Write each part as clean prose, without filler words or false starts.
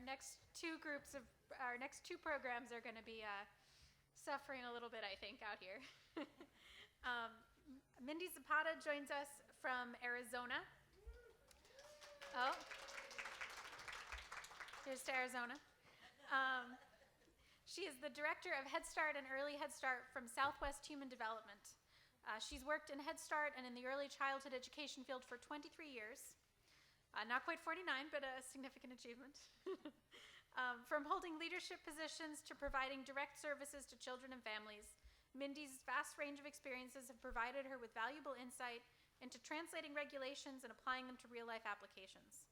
next two programs are going to be suffering a little bit, I think, out here. Mindy Zapata joins us from Arizona. Oh, here's to Arizona. She is the director of Head Start and Early Head Start from Southwest Human Development. She's worked in Head Start and in the early childhood education field for 23 years. Not quite 49, but a significant achievement. From holding leadership positions to providing direct services to children and families, Mindy's vast range of experiences have provided her with valuable insight into translating regulations and applying them to real-life applications.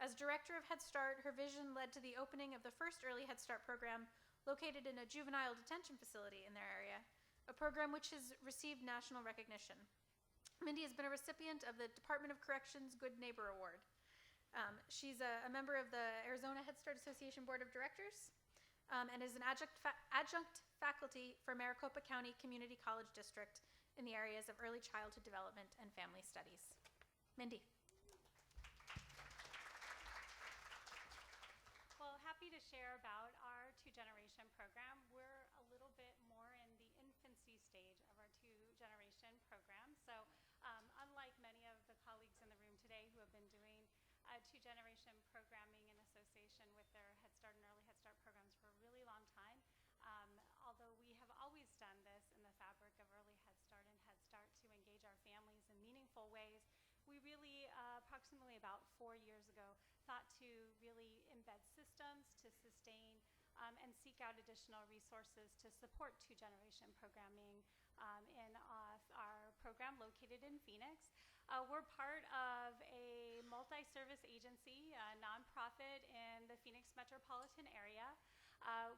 As director of Head Start, her vision led to the opening of the first Early Head Start program located in a juvenile detention facility in their area, a program which has received national recognition. Mindy has been a recipient of the Department of Corrections Good Neighbor Award. She's a member of the Arizona Head Start Association Board of Directors and is an adjunct faculty for Maricopa County Community College District in the areas of early childhood development and family studies. Mindy. Well, happy to share about our two-generation program. We're a little bit more in the infancy stage of our two-generation program. So unlike many of the colleagues in the room today who have been doing two-generation programming in association with their Head Start and Early Head Start programs for a really long time, although we have always done this in the fabric of Early Head Start and Head Start to engage our families in meaningful ways, we really, approximately about 4 years ago, thought to really embed systems to sustain and seek out additional resources to support two-generation programming in our program located in Phoenix. We're part of a multi-service agency, a nonprofit in the Phoenix metropolitan area.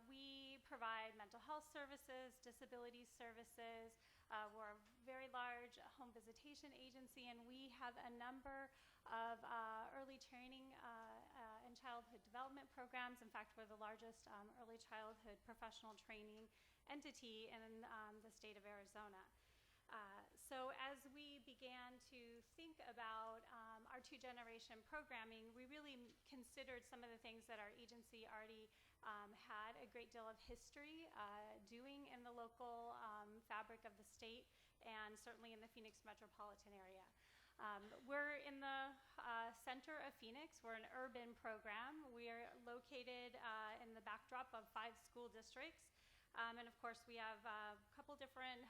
We provide mental health services, disability services. We're a very large home visitation agency, and we have a number of early training and childhood development programs. In fact, we're the largest early childhood professional training entity in the state of Arizona. So as we began to think about our two-generation programming, we really considered some of the things that our agency already had a great deal of history doing in the local fabric of the state and certainly in the Phoenix metropolitan area. We're in the center of Phoenix. We're an urban program. We are located in the backdrop of 5 school districts. And of course, we have a couple different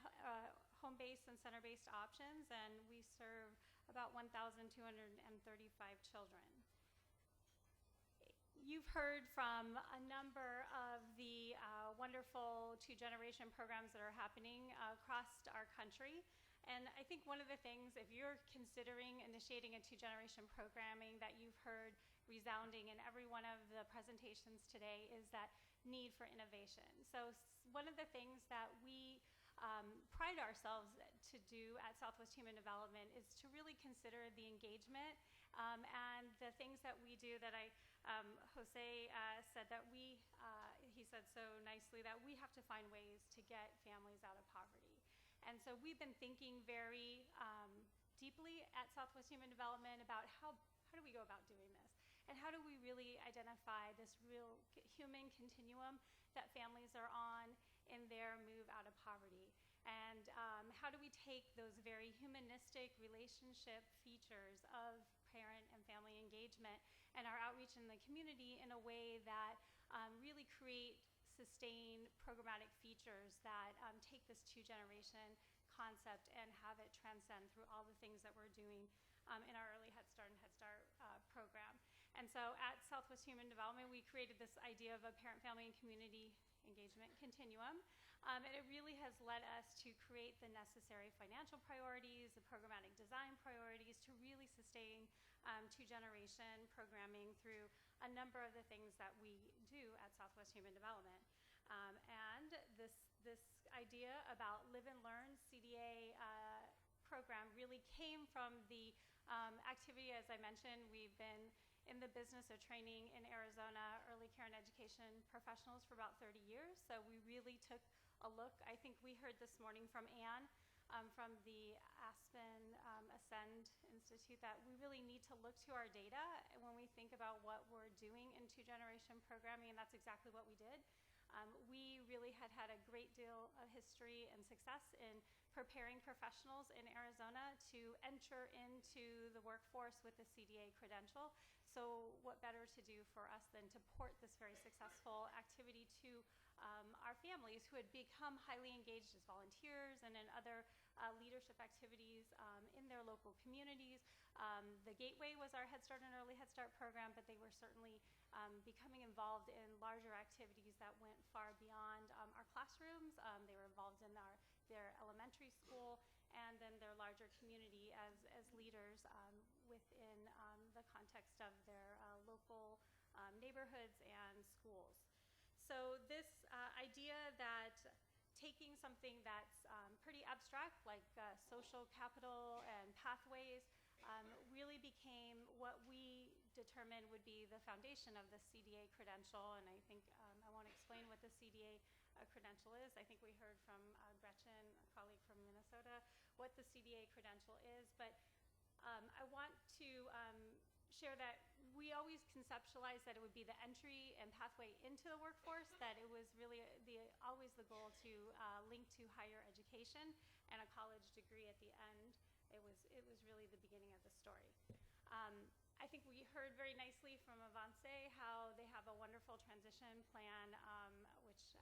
home-based and center-based options, and we serve about 1,235 children. You've heard from a number of the wonderful two-generation programs that are happening across our country. And I think one of the things, if you're considering initiating a two-generation programming that you've heard resounding in every one of the presentations today, is that need for innovation. So one of the things that we pride ourselves to do at Southwest Human Development is to really consider the engagement and the things that we do that Jose said that he said so nicely, that we have to find ways to get families out of poverty. And so we've been thinking very deeply at Southwest Human Development about how do we go about doing this? And how do we really identify this real human continuum that families are on in their move out of poverty? And how do we take those very humanistic relationship features of parent and family engagement and our outreach in the community in a way that really create sustained programmatic features that take this two-generation concept and have it transcend through all the things that we're doing in our Early Head Start and Head Start program. And so at Southwest Human Development, we created this idea of a parent, family, and community engagement continuum. And it really has led us to create the necessary financial priorities, the programmatic design priorities to really sustain two-generation programming through a number of the things that we do at Southwest Human Development. And this idea about Live and Learn Cda program really came from the activity. As I mentioned, we've been in the business of training in Arizona early care and education professionals for about 30 years. So we really took a look. I think we heard this morning from Anne from the Aspen Ascend Institute that we really need to look to our data when we think about what we're doing in two-generation programming, and that's exactly what we did. We really had a great deal of history and success in preparing professionals in Arizona to enter into the workforce with the Cda Credential. So what better to do for us than to port this very successful activity to our families who had become highly engaged as volunteers and in other leadership activities in their local communities. The Gateway was our Head Start and Early Head Start program, but they were certainly becoming involved in larger activities that went far beyond our classrooms. They were involved in their elementary school and then their larger community as leaders within the context of their local neighborhoods and schools. So this idea that taking something that's pretty abstract, like social capital and pathways, really became what we determined would be the foundation of the Cda Credential. And I think I won't explain what the Cda Credential is. I think we heard from Gretchen, a colleague from Minnesota, what the Cda Credential is. But I want to share that we always conceptualized that it would be the entry and pathway into the workforce, that it was really always the goal to link to higher education and a college degree at the end. It was really the beginning of the story. I think we heard very nicely from Avance how they have a wonderful transition plan, which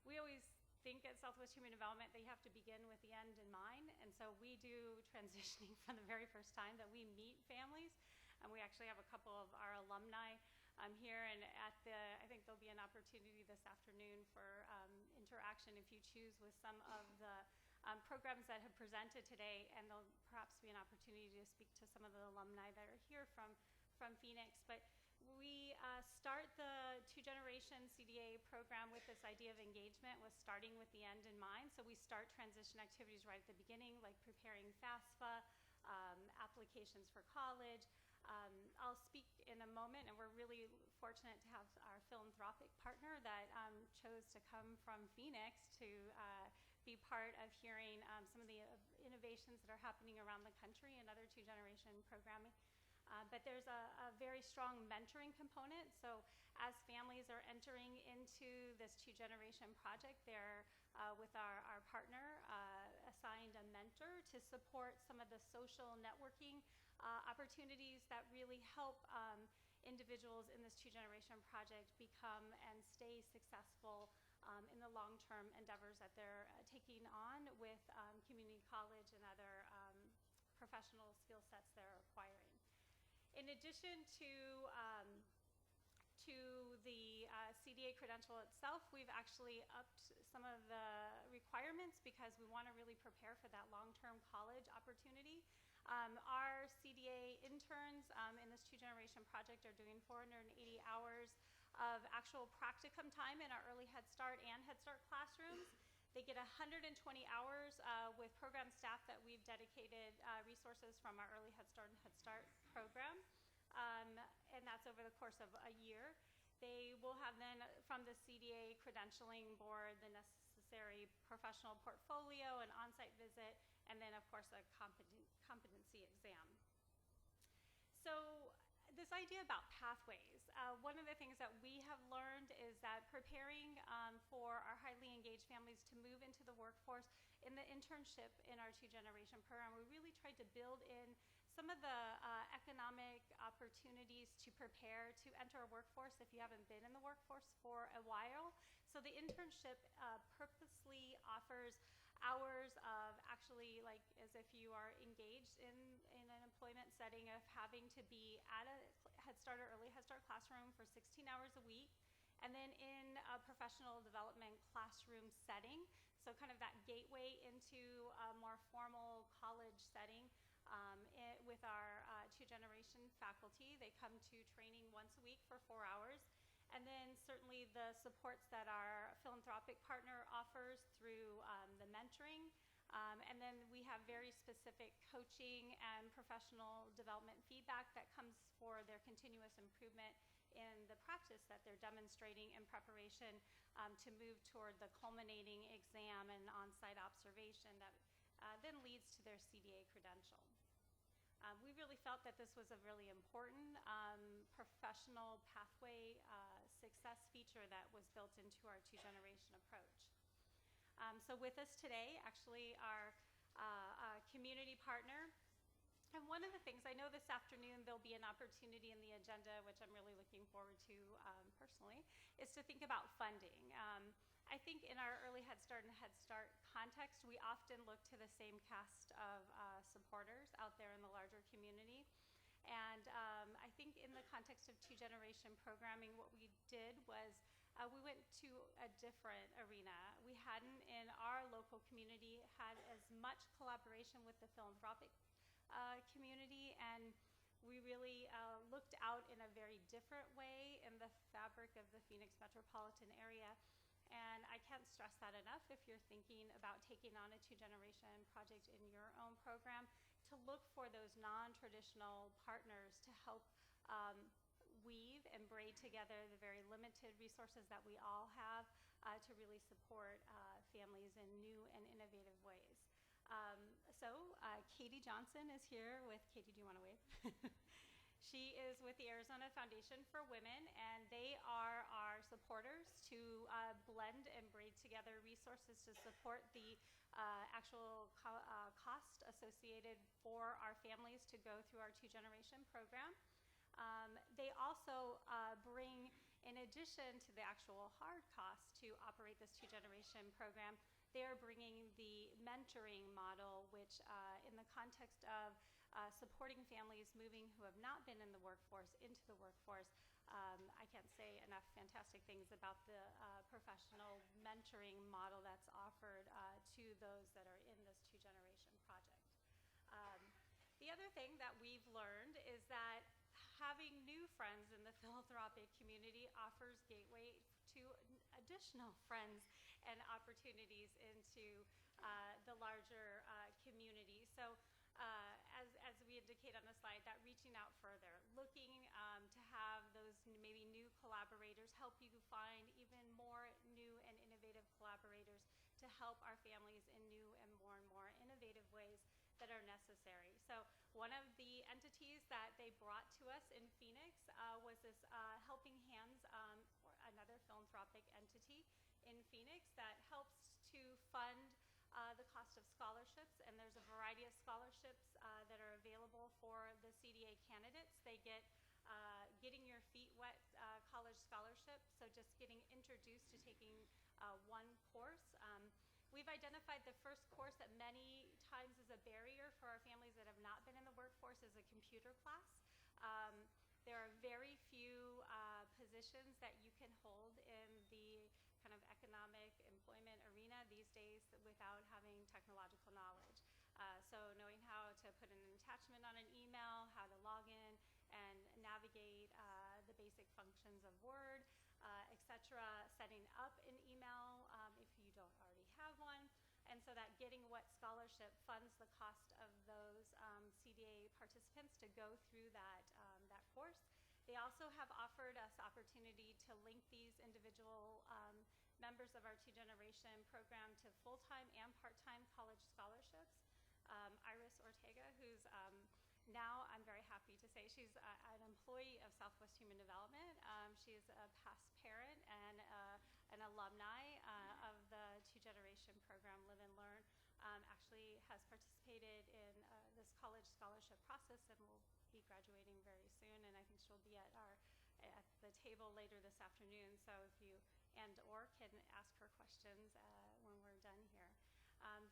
we always think at Southwest Human Development that you have to begin with the end in mind, and so we do transitioning from the very first time that we meet families. And we actually have a couple of our alumni here, and I think there'll be an opportunity this afternoon for interaction if you choose with some of the programs that have presented today, and there'll perhaps be an opportunity to speak to some of the alumni that are here from Phoenix. But we start the two-generation Cda program with this idea of engagement, with starting with the end in mind. So we start transition activities right at the beginning, like preparing FAFSA, applications for college. I'll speak in a moment, and we're really fortunate to have our philanthropic partner that chose to come from Phoenix to be part of hearing some of the innovations that are happening around the country in other two-generation programming. But there's a very strong mentoring component. So as families are entering into this two-generation project, they're, with our partner, assigned a mentor to support some of the social networking opportunities that really help individuals in this two-generation project become and stay successful in the long-term endeavors that they're taking on with community college and other professional skill sets they're acquiring. In addition to the Cda Credential itself, we've actually upped some of the requirements because we want to really prepare for that long-term college opportunity. Our Cda interns in this two-generation project are doing 480 hours of actual practicum time in our early Head Start and Head Start classrooms. They get 120 hours with program staff that we've dedicated resources from our early Head Start and Head Start program, and that's over the course of a year. They will have then, from the Cda Credentialing Board, the necessary professional portfolio, an on-site visit, and then, of course, a competency exam. So this idea about pathways, one of the things that we have learned is that preparing for our highly engaged families to move into the workforce in the internship in our two-generation program, we really tried to build in some of the economic opportunities to prepare to enter a workforce if you haven't been in the workforce for a while. So the internship purposely offers hours of actually, like, as if you are engaged in an employment setting, of having to be at a Head Start or early Head Start classroom for 16 hours a week, and then in a professional development classroom setting, so kind of that gateway into a more formal college setting with our two-generation faculty. They come to training once a week for 4 hours. And then certainly the supports that our philanthropic partner offers through the mentoring. And then we have very specific coaching and professional development feedback that comes for their continuous improvement in the practice that they're demonstrating in preparation to move toward the culminating exam and on-site observation that then leads to their Cda credential. We really felt that this was a really important professional pathway success feature that was built into our two-generation approach. So with us today, actually, our community partner. And one of the things, I know this afternoon there'll be an opportunity in the agenda, which I'm really looking forward to personally, is to think about funding. I think in our early Head Start and Head Start context, we often look to the same cast of supporters out there in the larger community. And I think in the context of two-generation programming, what we did was we went to a different arena. We hadn't, in our local community, had as much collaboration with the philanthropic community, and we really looked out in a very different way in the fabric of the Phoenix metropolitan area. And I can't stress that enough if you're thinking about taking on a two-generation project in your own program, to look for those non-traditional partners to help weave and braid together the very limited resources that we all have to really support families in new and innovative ways. Katie Johnson is here with, Katie, do you want to wave? She is with the Arizona Foundation for Women, and they are our supporters to blend and braid together resources to support the actual cost associated for our families to go through our two-generation program. They also bring, in addition to the actual hard cost to operate this two-generation program, they are bringing the mentoring model, which in the context of supporting families moving who have not been in the workforce into the workforce, I can't say enough fantastic things about the professional mentoring model that's offered to those that are in this two-generation project. The other thing that we've learned is that having new friends in the philanthropic community offers gateway to additional friends and opportunities into the larger community. So as we indicate on the slide, that reaching out further, looking to have those maybe new collaborators help you find even more new and innovative collaborators to help our families in new and more innovative ways that are necessary. So one of the entities that they brought to us in Phoenix was this Helping Hands, or another philanthropic entity in Phoenix that helps to fund the cost of scholarships, and there's a variety of scholarships that are available for the Cda candidates. They get Getting Your Feet Wet college scholarship, so just getting introduced to taking one course. We've identified the first course that many times is a barrier for our families that have not been in the workforce is a computer class. There are very few positions that you can hold in the kind of economic employment arena these days without having technological knowledge. So knowing how to put in an attachment on an email, how to log in and navigate the basic functions of Word, etc., setting up an email if you don't already have one, and so that Getting What scholarship funds the cost of those Cda participants to go through that course. They also have offered us opportunity to link these individual members of our two-generation program to full-time and part-time college scholarships. Iris Ortega, who's now, I'm very happy to say, she's an employee of Southwest Human Development. She's a past parent and an alumni of the two-generation program, Live and Learn. Actually has participated in this college scholarship process and will be graduating very soon, and I think she'll be at the table later this afternoon, so if you or can ask her questions when we're done here.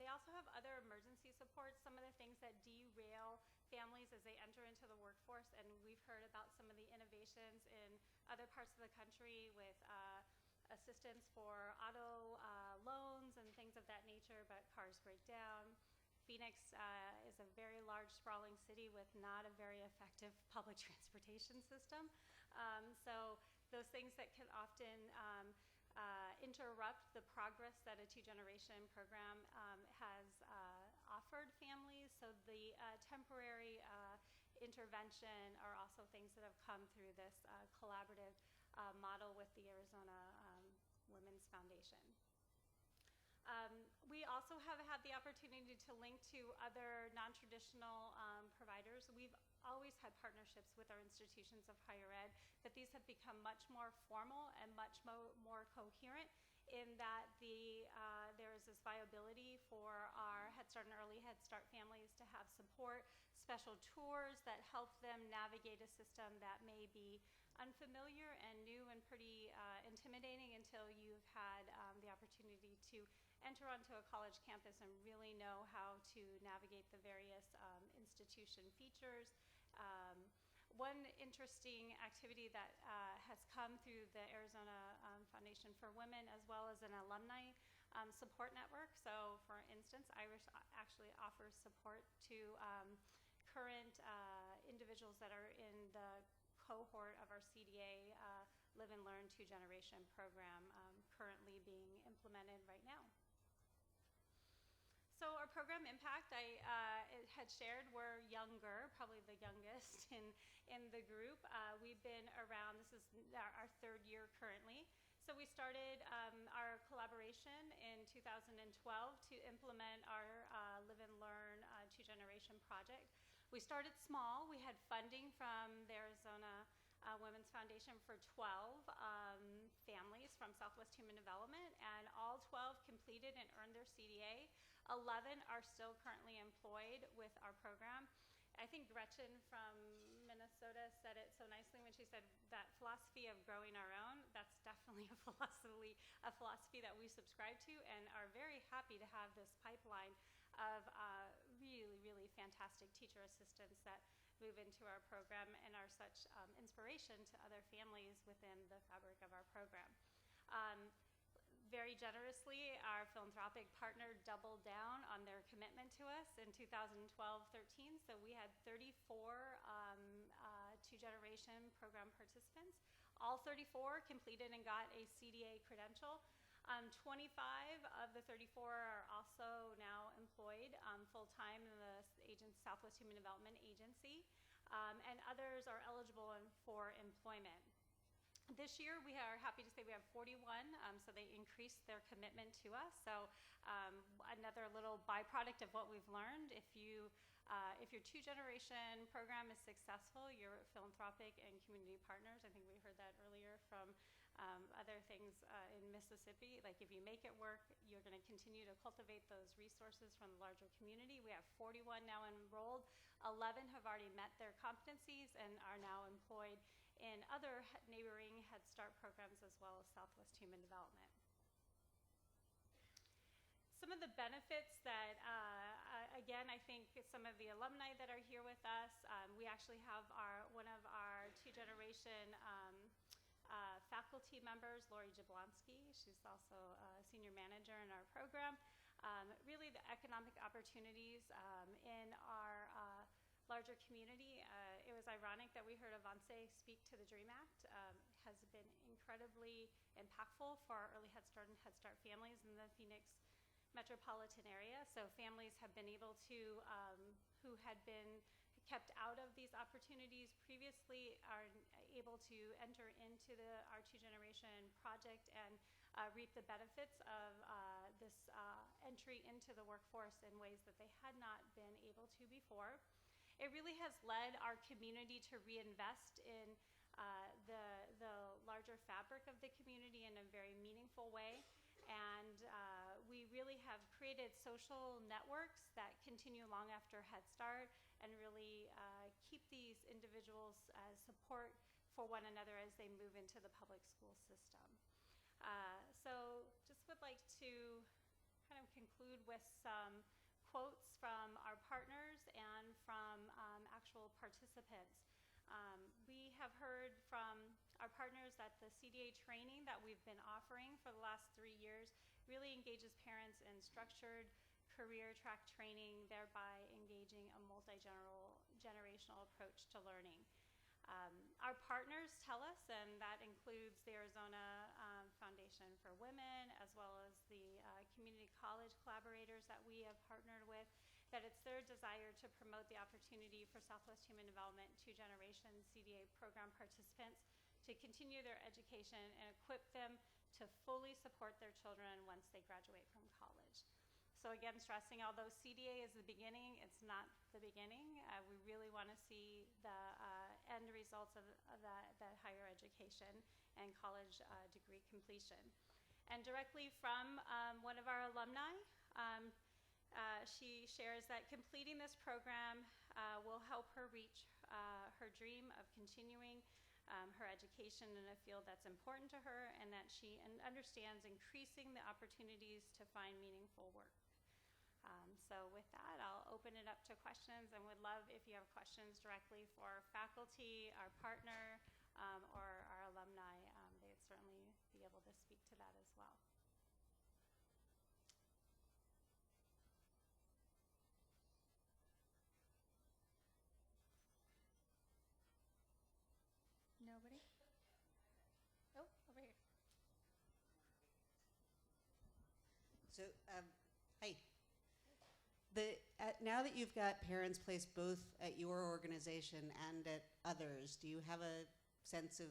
They also have other emergency supports, some of the things that derail families as they enter into the workforce, and we've heard about some of the innovations in other parts of the country with assistance for auto loans and things of that nature, but cars break down. Phoenix is a very large, sprawling city with not a very effective public transportation system. So those things that can often interrupt the progress that a two-generation program has offered families. So the temporary intervention are also things that have come through this collaborative model with the Arizona Women's Foundation. We also have had the opportunity to link to other non-traditional providers. We've always had partnerships with our institutions of higher ed, but these have become much more formal and much more coherent in that there is this viability for our Head Start and Early Head Start families to have support, special tours that help them navigate a system that may be unfamiliar and new and pretty intimidating until you've had the opportunity to enter onto a college campus and really know how to navigate the various institution features. One interesting activity that has come through the Arizona Foundation for Women, as well as an alumni support network. So, for instance, Irish actually offers support to current individuals that are in the cohort of our CDA Live and Learn 2-Generation program currently being implemented right now. So our program impact, I had shared, we're younger, probably the youngest in the group. We've been around, this is our third year currently. So we started our collaboration in 2012 to implement our Live and Learn 2-Generation project. We started small. We had funding from the Arizona Women's Foundation for 12 families from Southwest Human Development, and all 12 completed and earned their CDA. 11 are still currently employed with our program. I think Gretchen from Minnesota said it so nicely when she said that philosophy of growing our own, that's definitely a philosophy that we subscribe to, and are very happy to have this pipeline of really, really fantastic teacher assistants that move into our program and are such inspiration to other families within the fabric of our program. Very generously, our philanthropic partner doubled down on their commitment to us in 2012-13. So we had 34 2-Generation program participants. All 34 completed and got a Cda Credential. 25 of the 34 are also now employed full-time in the Southwest Human Development Agency, and others are eligible for employment. This year, we are happy to say we have 41, so they increased their commitment to us. So another little byproduct of what we've learned, if your 2-Generation program is successful, your philanthropic and community partners, I think we heard that earlier from other things in Mississippi, like if you make it work, you're going to continue to cultivate those resources from the larger community. We have 41 now enrolled. 11 have already met their competencies and are now employed in other neighboring Head Start programs, as well as Southwest Human Development. Some of the benefits that, again, I think some of the alumni that are here with us, we actually have one of our 2-Generation faculty members, Lori Jablonski. She's also a senior manager in our program. Really the economic opportunities in our larger community. It was ironic that we heard Avance speak to the DREAM Act. Has been incredibly impactful for our early Head Start and Head Start families in the Phoenix metropolitan area. So families have been able to, who had been kept out of these opportunities previously, are able to enter into our 2-Generation project and reap the benefits of this entry into the workforce in ways that they had not been able to before. It really has led our community to reinvest in the larger fabric of the community in a very meaningful way. And we really have created social networks that continue long after Head Start and really keep these individuals as support for one another as they move into the public school system. So just would like to kind of conclude with some quotes from our partners and from actual participants. We have heard from our partners that the CDA training that we've been offering for the last 3 years really engages parents in structured career track training, thereby engaging a multi-generational approach to learning. Our partners tell us, and that includes the Arizona Foundation for Women, as well as the community college collaborators that we have partnered with, that it's their desire to promote the opportunity for Southwest Human Development two-generation CDA program participants to continue their education and equip them to fully support their children once they graduate from college. So again, stressing, although CDA is the beginning, it's not the beginning. We really want to see the end results of that higher education and college degree completion. And directly from one of our alumni, she shares that completing this program will help her reach her dream of continuing her education in a field that's important to her, and that she understands increasing the opportunities to find meaningful work. So with that, I'll open it up to questions, and would love if you have questions directly for faculty, our partner, or our alumni. They would certainly be able to speak to that as well. Nobody? Oh, over here. So, hi. Now that you've got parents placed both at your organization and at others, do you have a sense of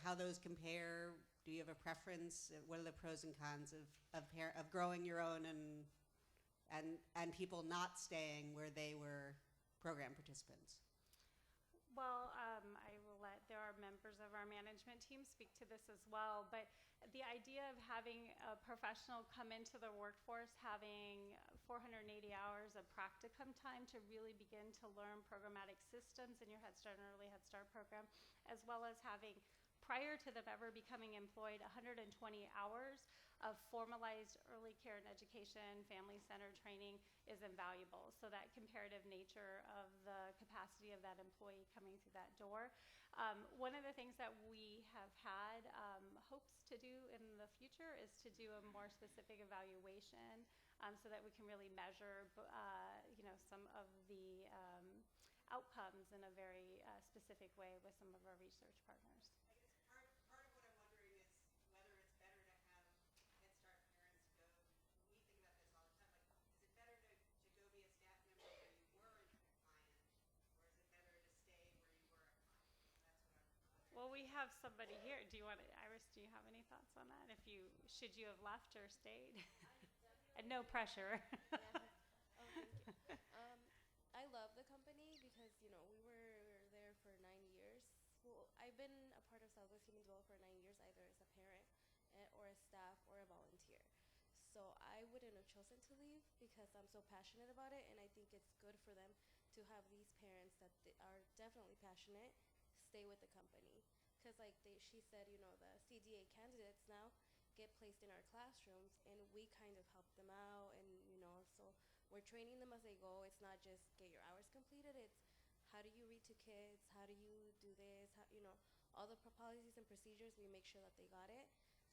how those compare? Do you have a preference? What are the pros and cons of growing your own and people not staying where they were program participants? Well, I will let, there are members of our management team speak to this as well, but the idea of having a professional come into the workforce, having 480 hours of practicum time to really begin to learn programmatic systems in your Head Start and Early Head Start program, as well as having, prior to them ever becoming employed, 120 hours of formalized early care and education, family-centered training is invaluable. So that comparative nature of the capacity of that employee coming through that door. One of the things that we have had hopes to do in the future is to do a more specific evaluation so that we can really measure some of the outcomes in a very specific way with some of our research partners. Part of what I'm wondering is whether it's better to have Head Start parents go, we think about this all the time, like, is it better to go be a staff member where you weren't a client, or is it better to stay where you were a client? That's what I'm wondering. Well, we have somebody here. Do you want to, Iris, do you have any thoughts on that? Should you have left or stayed? And no pressure. Yeah. Oh, thank you. I love the company because, we were there for 9 years. Well, I've been a part of Southwest Human Development for 9 years, either as a parent or a staff or a volunteer. So I wouldn't have chosen to leave because I'm so passionate about it, and I think it's good for them to have these parents that are definitely passionate stay with the company. Because like she said, the CDA candidates now get placed in our classrooms, and we kind of help them out, and so we're training them as they go. It's not just get your hours completed, it's how do you read to kids, how do you do this, all the policies and procedures, we make sure that they got it.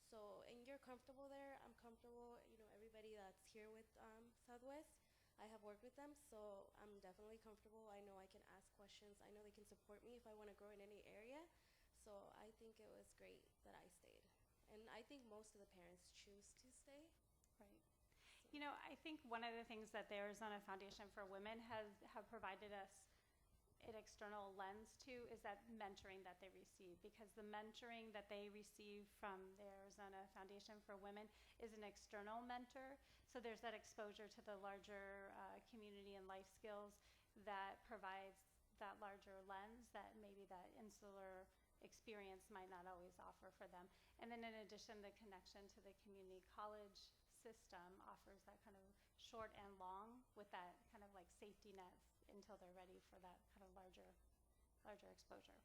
So, and you're comfortable there, I'm comfortable, everybody that's here with Southwest, I have worked with them, so I'm definitely comfortable. I know I can ask questions, I know they can support me if I want to grow in any area, so I think it was great that I stayed. And I think most of the parents choose to stay. Right. I think one of the things that the Arizona Foundation for Women have provided us an external lens to is that mentoring that they receive, because the mentoring that they receive from the Arizona Foundation for Women is an external mentor. So there's that exposure to the larger community and life skills that provides that larger lens that maybe that insular experience might not always offer for them. And then in addition, the connection to the community college system offers that kind of short and long with that kind of like safety net until they're ready for that kind of larger exposure.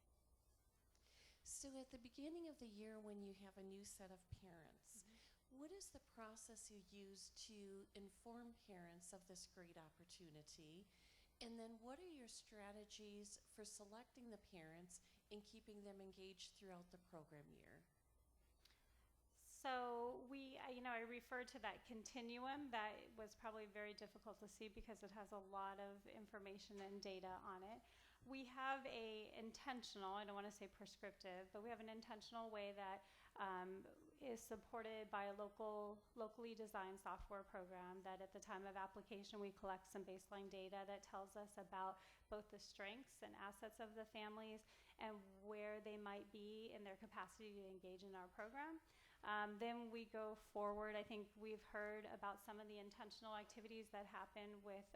So at the beginning of the year when you have a new set of parents, what is the process you use to inform parents of this great opportunity? And then what are your strategies for selecting the parents and keeping them engaged throughout the program year? So I referred to that continuum that was probably very difficult to see because it has a lot of information and data on it. We have a intentional, I don't want to say prescriptive, but we have an intentional way that is supported by a locally designed software program that at the time of application we collect some baseline data that tells us about both the strengths and assets of the families and where they might be in their capacity to engage in our program. Then we go forward. I think we've heard about some of the intentional activities that happen with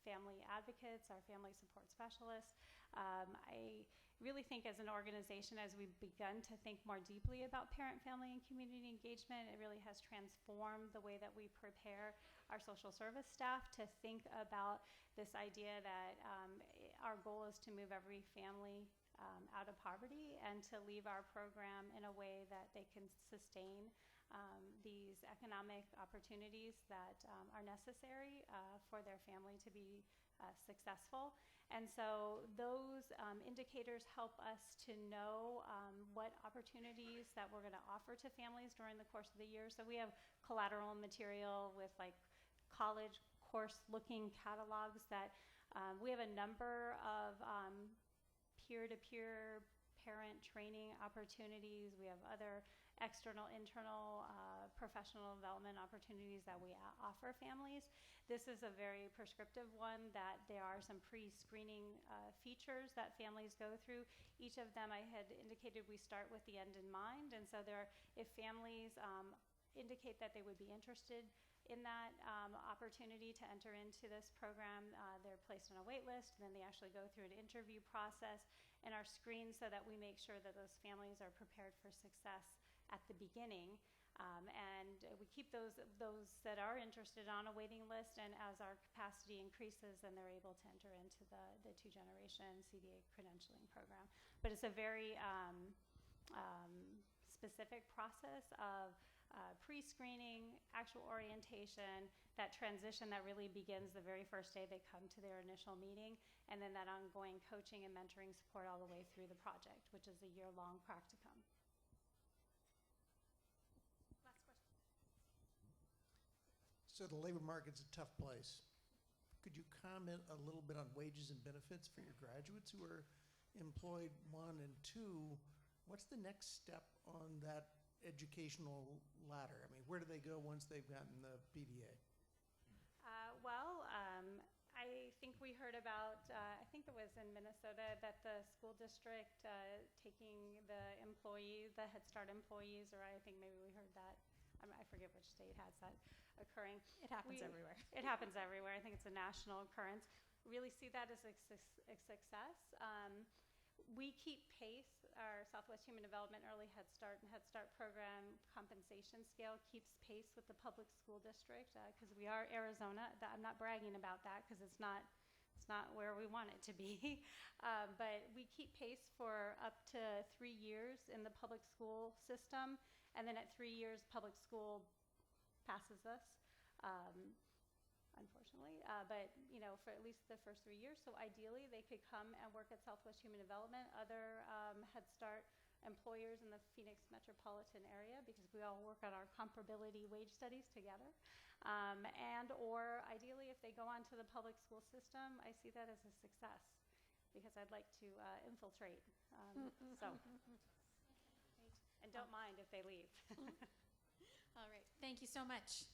family advocates, our family support specialists. I really think as an organization, as we've begun to think more deeply about parent, family, and community engagement, it really has transformed the way that we prepare our social service staff to think about this idea that our goal is to move every family out of poverty and to leave our program in a way that they can sustain these economic opportunities that are necessary for their family to be successful. And so those indicators help us to know what opportunities that we're going to offer to families during the course of the year. So we have collateral material with like college course looking catalogs that we have a number of peer-to-peer parent training opportunities. We have other external, internal professional development opportunities that we offer families. This is a very prescriptive one that there are some pre-screening features that families go through. Each of them I had indicated we start with the end in mind, and so if families indicate that they would be interested in that opportunity to enter into this program, they're placed on a wait list, and then they actually go through an interview process and are screened so that we make sure that those families are prepared for success at the beginning. And we keep those that are interested on a waiting list, and as our capacity increases, then they're able to enter into the two-generation Cda Credentialing program. But it's a very specific process of pre-screening, actual orientation, that transition that really begins the very first day they come to their initial meeting, and then that ongoing coaching and mentoring support all the way through the project, which is a year-long practicum. Last question. So the labor market's a tough place. Could you comment a little bit on wages and benefits for your graduates who are employed, 1, and 2? What's the next step on that educational ladder? I mean, where do they go once they've gotten the PDA? I think we heard about, I think it was in Minnesota, that the school district taking the Head Start employees, or I think maybe we heard that, I forget which state has that occurring. It happens everywhere. It happens everywhere. I think it's a national occurrence. Really see that as a success. We keep pace. Our Southwest Human Development Early Head Start and Head Start program compensation scale keeps pace with the public school district because we are Arizona. I'm not bragging about that because it's not where we want it to be. But we keep pace for up to 3 years in the public school system, and then at 3 years, public school passes us. Unfortunately, but for at least the first 3 years. So ideally, they could come and work at Southwest Human Development, other Head Start employers in the Phoenix metropolitan area, because we all work on our comparability wage studies together. Or ideally, if they go on to the public school system, I see that as a success because I'd like to infiltrate. And don't mind if they leave. All right. Thank you so much.